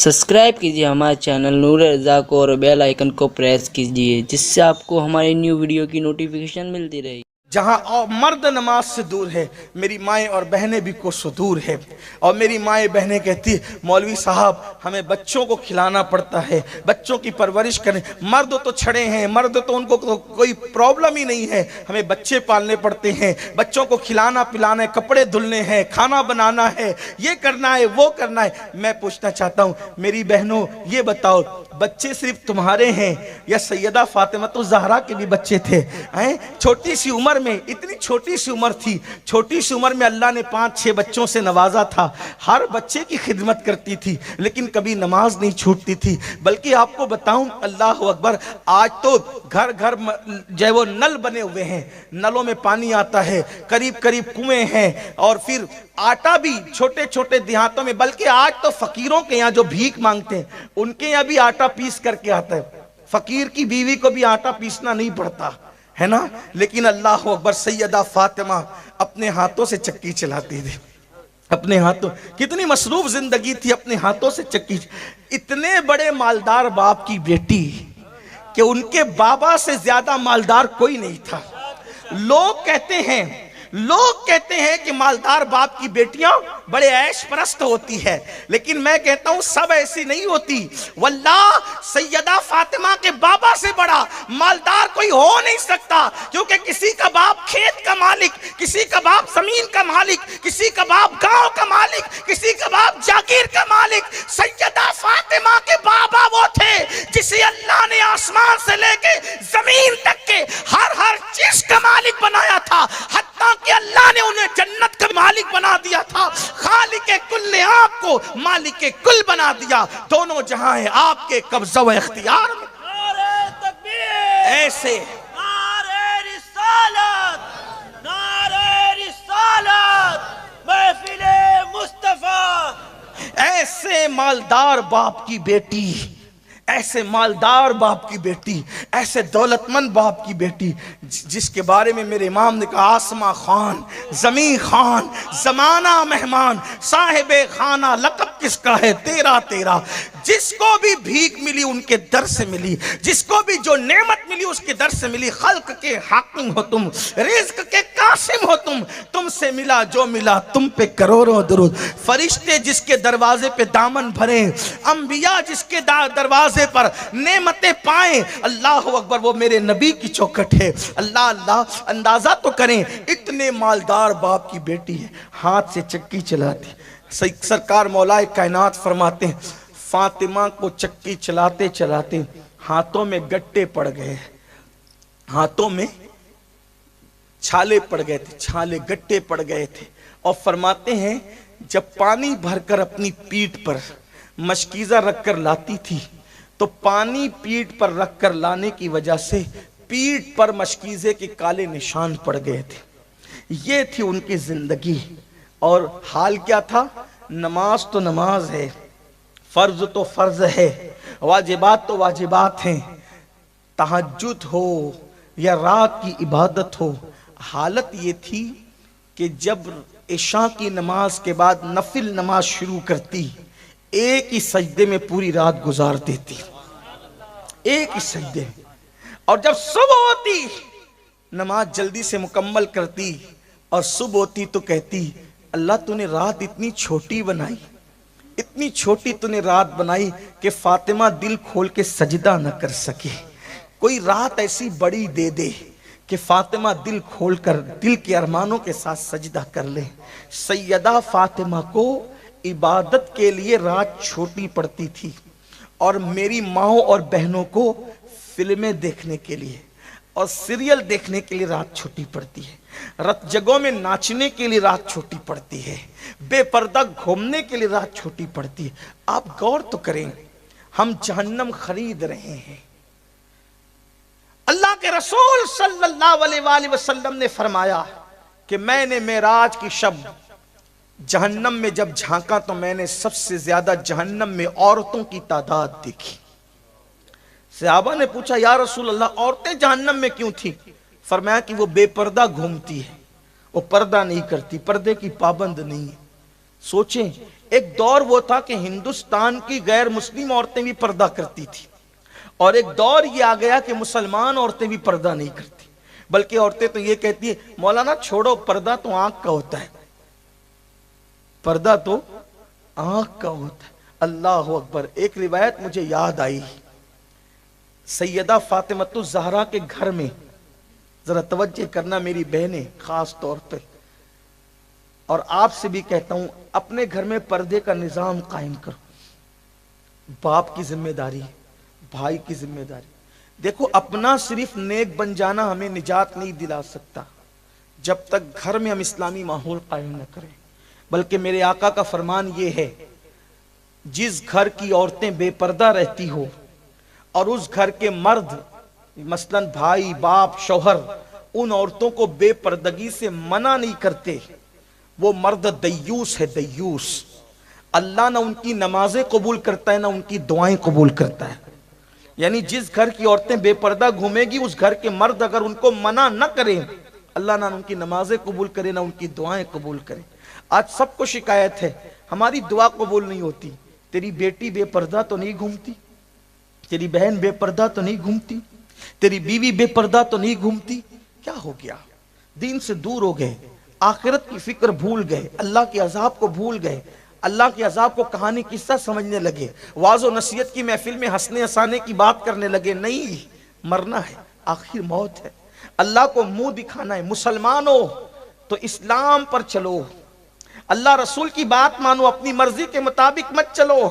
Subscribe कीजिए हमारे channel नूर रज़ा को और बेल आइकन को प्रेस कीजिए जिससे आपको हमारी न्यू वीडियो की नोटिफिकेशन मिलती रहे। जहाँ मर्द नमाज से दूर है, मेरी माएँ और बहनें भी कोसों दूर है। और मेरी माएँ बहनें कहती मौलवी साहब हमें बच्चों को खिलाना पड़ता है, बच्चों की परवरिश करें। मर्द तो छड़े हैं, मर्द तो उनको तो कोई प्रॉब्लम ही नहीं है, हमें बच्चे पालने पड़ते हैं, बच्चों को खिलाना पिलाना है, कपड़े धुलने हैं, खाना बनाना है, ये करना है वो करना है। मैं पूछना चाहता हूँ मेरी बहनों, ये बताओ बच्चे सिर्फ तुम्हारे हैं या सैयदा फातिमा तो ज़हरा के भी बच्चे थे? हैं छोटी सी उम्र में, इतनी छोटी सी उम्र थी, छोटी सी उम्र में अल्लाह ने 5-6 बच्चों से नवाजा था। हर बच्चे की खिदमत करती थी लेकिन कभी नमाज नहीं छूटती थी। बल्कि आपको बताऊं, अल्लाह अकबर, आज तो घर घर जो है वो नल बने हुए हैं, नलों में पानी आता है, करीब करीब कुएं हैं, और फिर आटा भी छोटे छोटे देहातों में, बल्कि आज तो फकीरों के यहाँ जो भीख मांगते हैं उनके यहाँ भी आटा पीस करके आता है। फकीर की बीवी को भी आटा पीसना नहीं पड़ता है ना। लेकिन अल्लाह अकबर, सैयदा फातिमा अपने हाथों से चक्की चलाती थी, अपने हाथों, कितनी मसरूफ जिंदगी थी, अपने हाथों से चक्की। इतने बड़े मालदार बाप की बेटी कि उनके बाबा से ज्यादा मालदार कोई नहीं था। लोग कहते हैं कि मालदार बाप की बेटियां बड़े ऐश परस्त होती है, लेकिन मैं कहता हूं सब ऐसी नहीं होती। वल्लाह सैयदा फातिमा के बाबा से बड़ा मालदार कोई हो नहीं सकता, क्योंकि किसी का बाप खेत का मालिक, किसी का बाप जमीन का मालिक, किसी का बाप गांव का मालिक, किसी का बाप जागीर का मालिक। सैयदा फातिमा के बाबा वो थे जिसे अल्लाह ने आसमान से लेके जमीन तक के हर चीज का मालिक बनाया था, हत्ता कि अल्लाह ने उन्हें जन्नत का मालिक बना दिया था। खालिक कुल ने आपको मालिक कुल बना दिया। दोनों जहां है आपके कब्जा व इख्तियार में। ऐसे ऐसे मालदार बाप की बेटी, ऐसे मालदार बाप की बेटी, ऐसे दौलतमंद बाप की बेटी, जिसके बारे में मेरे इमाम ने कहा आसमा खान, जमी खान, जमाना मेहमान, साहिबे खाना, लक़ब किसका है तेरा तेरा। जिसको भी भीख मिली उनके दर से मिली, जिसको भी जो नेमत मिली उसके दर से मिली। खल्क के हाकिम हो तुम, रिज़्क़ के कासिम हो तुम, तुमसे मिला जो मिला तुम पे करोड़ों दुरूद। फरिश्ते जिसके दरवाजे पे दामन भरे, अंबिया जिसके दरवाजे पर नेमतें पाए। अल्लाह अकबर, वो मेरे नबी की चौखट है। अल्लाह अल्लाह, अंदाजा तो करें, इतने मालदार बाप की बेटी है, हाथ से चक्की चलाती। सरकार मौलाए कायनात फरमाते हैं फातिमा को चक्की चलाते चलाते हाथों में गट्टे पड़ गए, हाथों में छाले पड़ गए थे, छाले गट्टे पड़ गए थे। और फरमाते हैं जब पानी भरकर अपनी पीठ पर मशकीज़ा रखकर लाती थी तो पानी पीठ पर रखकर लाने की वजह से पीठ पर मशकीज़े के काले निशान पड़ गए थे। ये थी उनकी जिंदगी। और हाल क्या था? नमाज तो नमाज है, फर्ज तो फर्ज है, वाजिबात तो वाजिबात हैं, तहज्जुद हो या रात की इबादत हो। हालत ये थी कि जब इशा की नमाज के बाद नफिल नमाज शुरू करती, एक ही सजदे में पूरी रात गुजार देती, एक ही सजदे। और जब सुबह होती नमाज जल्दी से मुकम्मल करती, और सुबह होती तो कहती अल्लाह तूने रात इतनी छोटी बनाई, इतनी छोटी तूने रात बनाई कि फातिमा दिल खोल के सजदा न कर सके। कोई रात ऐसी बड़ी दे दे कि फातिमा दिल खोल कर दिल के अरमानों के साथ सजदा कर ले। सैयदा फातिमा को इबादत के लिए रात छोटी पड़ती थी, और मेरी माओ और बहनों को फिल्में देखने के लिए और सीरियल देखने के लिए रात छोटी पड़ती है, रत जगहों में नाचने के लिए रात छोटी पड़ती है, बेपर्दा घूमने के लिए रात छोटी पड़ती है। आप गौर तो करें, हम जहन्नम खरीद रहे हैं। अल्लाह के रसूल सल्लल्लाहु अलैहि वसल्लम ने फरमाया कि मैंने मेराज की शब जहन्नम में जब झांका तो मैंने सबसे ज्यादा जहन्नम में औरतों की तादाद देखी। सहाबा ने पूछा या रसूल अल्लाह, औरतें जहन्नम में क्यों थी? फरमाया कि वो बेपर्दा घूमती है, वो पर्दा नहीं करती, पर्दे की पाबंद नहीं है। सोचें, ایک دور وہ تھا کہ ہندوستان کی غیر مسلم عورتیں بھی پردہ کرتی تھی، اور ایک دور یہ آ گیا کہ مسلمان عورتیں بھی پردہ نہیں کرتی، بلکہ عورتیں تو یہ کہتی ہیں مولانا چھوڑو، پردہ تو آنکھ کا ہوتا ہے، پردہ تو آنکھ کا ہوتا ہے۔ اللہ اکبر۔ ایک روایت مجھے یاد آئی، سیدہ فاطمۃ الزہرا کے گھر میں، ذرا توجہ کرنا میری بہنیں خاص طور پہ، اور آپ سے بھی کہتا ہوں اپنے گھر میں پردے کا نظام قائم کرو، باپ کی ذمہ داری ہے، بھائی کی ذمہ داری۔ دیکھو اپنا صرف نیک بن جانا ہمیں نجات نہیں دلا سکتا جب تک گھر میں ہم اسلامی ماحول قائم نہ کریں، بلکہ میرے آقا کا فرمان یہ ہے، جس گھر کی عورتیں بے پردہ رہتی ہو اور اس گھر کے مرد مثلاً بھائی باپ شوہر ان عورتوں کو بے پردگی سے منع نہیں کرتے، وہ مرد دیوس ہے، دیوس۔ اللہ نہ ان کی نمازیں قبول کرتا ہے نہ ان کی دعائیں قبول کرتا ہے۔ یعنی جس گھر کی عورتیں بے پردہ گھومے گی اس گھر کے مرد اگر ان کو منع نہ کریں، اللہ نہ ان کی نمازیں قبول کرے نہ ان کی دعائیں قبول کرے۔ آج سب کو شکایت ہے ہماری دعا قبول نہیں ہوتی، تیری بیٹی بے پردہ تو نہیں گھومتی، تیری بہن بے پردہ تو نہیں گھومتی، تیری بیوی بے پردہ تو نہیں گھومتی، کیا ہو گیا؟ دین سے دور ہو گئے، آخرت کی فکر بھول گئے، اللہ کے عذاب کو بھول گئے، اللہ کے عذاب کو کہانی قصہ سمجھنے لگے، واعظ و نصیحت کی محفل میں ہنسنے ہسانے کی بات کرنے لگے۔ نہیں، مرنا ہے، آخر موت ہے، اللہ کو منہ دکھانا ہے۔ مسلمانوں تو اسلام پر چلو، اللہ رسول کی بات مانو، اپنی مرضی کے مطابق مت چلو۔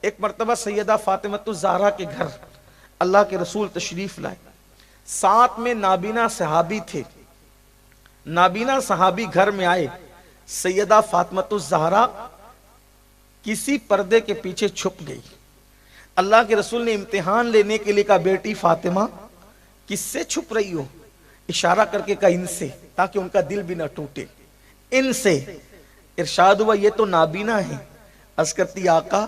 ایک مرتبہ سیدہ فاطمۃ الزہرا کے گھر اللہ کے رسول تشریف لائے، ساتھ میں نابینا صحابی تھے۔ نابینا صحابی گھر میں آئے، سیدہ فاطمۃ الزہرا کسی پردے کے پیچھے چھپ گئی۔ اللہ کے رسول نے امتحان لینے کے لیے کہا بیٹی فاطمہ کس سے چھپ رہی ہو؟ اشارہ کر کے کہا ان سے، تاکہ ان کا دل بھی نہ ٹوٹے، ان سے۔ ارشاد ہوا یہ تو نابینا ہے۔ عرض کرتی آقا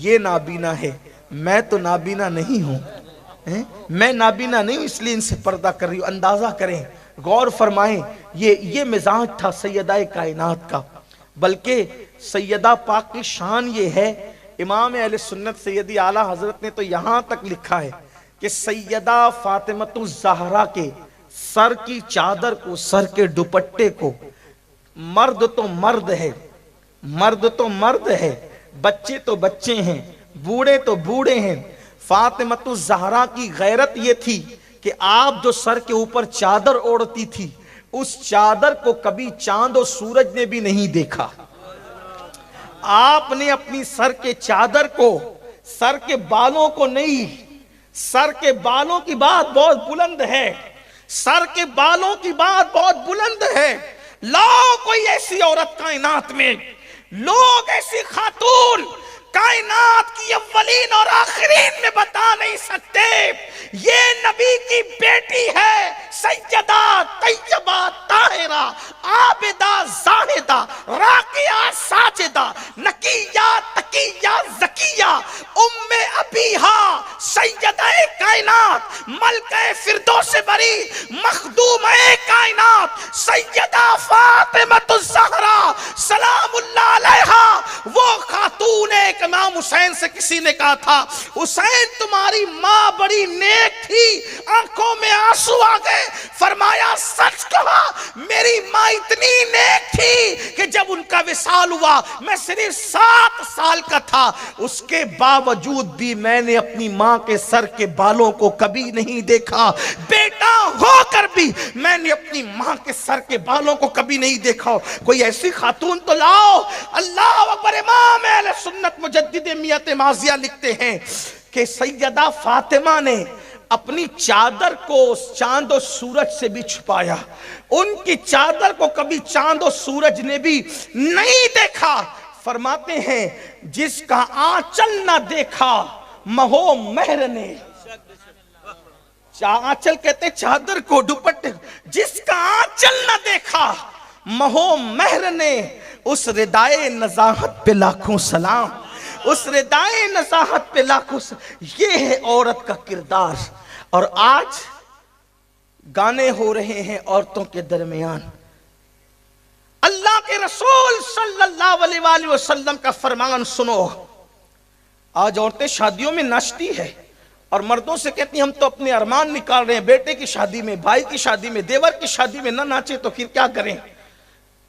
یہ نابینا ہے، میں تو نابینا نہیں ہوں، میں نابینا نہیں ہوں، اس لیے ان سے پردہ کر رہی ہوں۔ اندازہ کریں، غور فرمائیں، یہ مزاج تھا سیدہ کائنات کا۔ بلکہ سیدہ پاک کی شان یہ ہے، امام اہل سنت سیدی اعلیٰ حضرت نے تو یہاں تک لکھا ہے کہ سیدہ فاطمۃ الزہرا کے سر کی چادر کو، سر کے دوپٹے کو، مرد تو مرد ہے، مرد تو مرد ہے، بچے تو بچے ہیں، بوڑھے تو بوڑھے ہیں، فاطمۃ الزہرا کی غیرت یہ تھی کہ آپ جو سر کے اوپر چادر اوڑھتی تھی اس چادر کو کبھی چاند و سورج نے بھی نہیں دیکھا۔ آپ نے اپنی سر کے چادر کو، سر کے بالوں کو نہیں، سر کے بالوں کی بات بہت بلند ہے، سر کے بالوں کی بات بہت بلند ہے۔ لاؤ کوئی ایسی عورت کائنات میں، لوگ ایسی خاتون کائنات کی اولین اور آخرین میں بتا نہیں سکتے یہ نبی کی بیٹی ہے، سیدہ طیبہ طاہرہ عابدہ زاہدہ راکعہ ساجدہ نقیہ تقیہ زکیہ ام ابیہا سیدہ کائنات ملکہ فردوس بری مخدومہ کائنات سیدہ فاطمۃ الزہرا سلام اللہ علیہا۔ وہ خاتون ایک امام حسین سے کسی نے کہا تھا حسین تمہاری ماں بڑی نیک تھی، آنکھوں میں آنسو آ گئے، فرمایا سچ کہا میری ماں اتنی نیک تھی کہ جب ان کا وصال ہوا میں صرف 7 سال کا تھا، اس کے باوجود بھی میں نے اپنی ماں کے سر کے بالوں کو کبھی نہیں دیکھا، بیٹا ہو کر بھی میں نے اپنی ماں کے سر کے بالوں کو کبھی نہیں دیکھا۔ کوئی ایسی خاتون تو لاؤ۔ اللہ اکبر۔ امام اہل سنت مجدد میت ماضیہ لکھتے ہیں کہ سیدہ فاطمہ نے اپنی چادر کو چاند و سورج سے بھی چھپایا، ان کی چادر کو کبھی چاند و سورج نے بھی نہیں دیکھا۔ فرماتے ہیں جس کا آنچل نہ دیکھا مہو مہر نے، آنچل کہتے ہیں چادر کو، دوپٹے، جس کا آنچل نہ دیکھا مہو مہر نے، اس ردائے نزاہت پہ لاکھوں سلام، اس ردائے نزاہت پہ لاکھوں سلام۔ یہ ہے عورت کا کردار۔ اور آج گانے ہو رہے ہیں عورتوں کے درمیان، اللہ کے के रसूल सल्लल्लाहु अलैहि वसल्लम का फरमान सुनो। आज औरतें शादियों में नाचती है और मर्दों से कहती हैं हम तो अपने अरमान निकाल रहे हैं, बेटे की शादी में, भाई की शादी में, देवर की शादी में ना नाचे तो फिर क्या करें।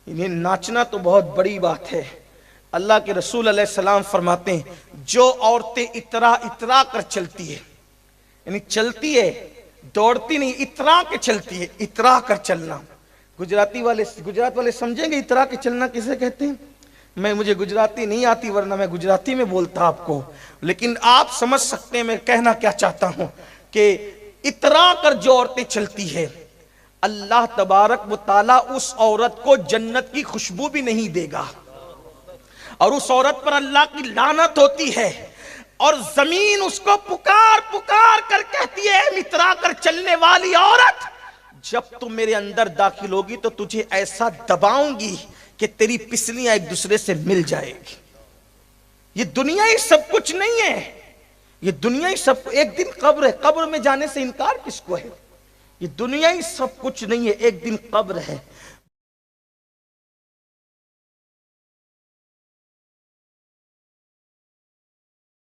इन्हें नाचना तो बहुत बड़ी बात है। अल्लाह के रसूल अलैहिस्सलाम फरमाते हैं जो औरतें इतरा इतरा कर चलती है, यानी चलती है, दौड़ती नहीं, इतरा के चलती है, इतरा कर चलना। गुजरात वाले समझेंगे इतरा के चलना किसे कहते हैं। मुझे गुजराती नहीं आती वरना मैं गुजराती में बोलता आपको, लेकिन आप समझ सकते हैं मैं कहना क्या चाहता हूं कि इतरा कर जो औरतें चलती है, अल्लाह तबारक व तआला उस औरत को जन्नत की खुशबू भी नहीं देगा और उस औरत पर अल्लाह की लानत होती है और जमीन उसको पुकार पुकार कर कहती है इतरा कर चलने वाली औरत, जब तुम मेरे अंदर दाखिल होगी तो तुझे ऐसा दबाऊंगी कि तेरी पिसलियां एक दूसरे से मिल जाएगी। ये दुनिया ही सब कुछ नहीं है, ये दुनिया ही सब, एक दिन कब्र है, कब्र में जाने से इनकार किसको है। ये दुनिया ही सब कुछ नहीं है, एक दिन कब्र है।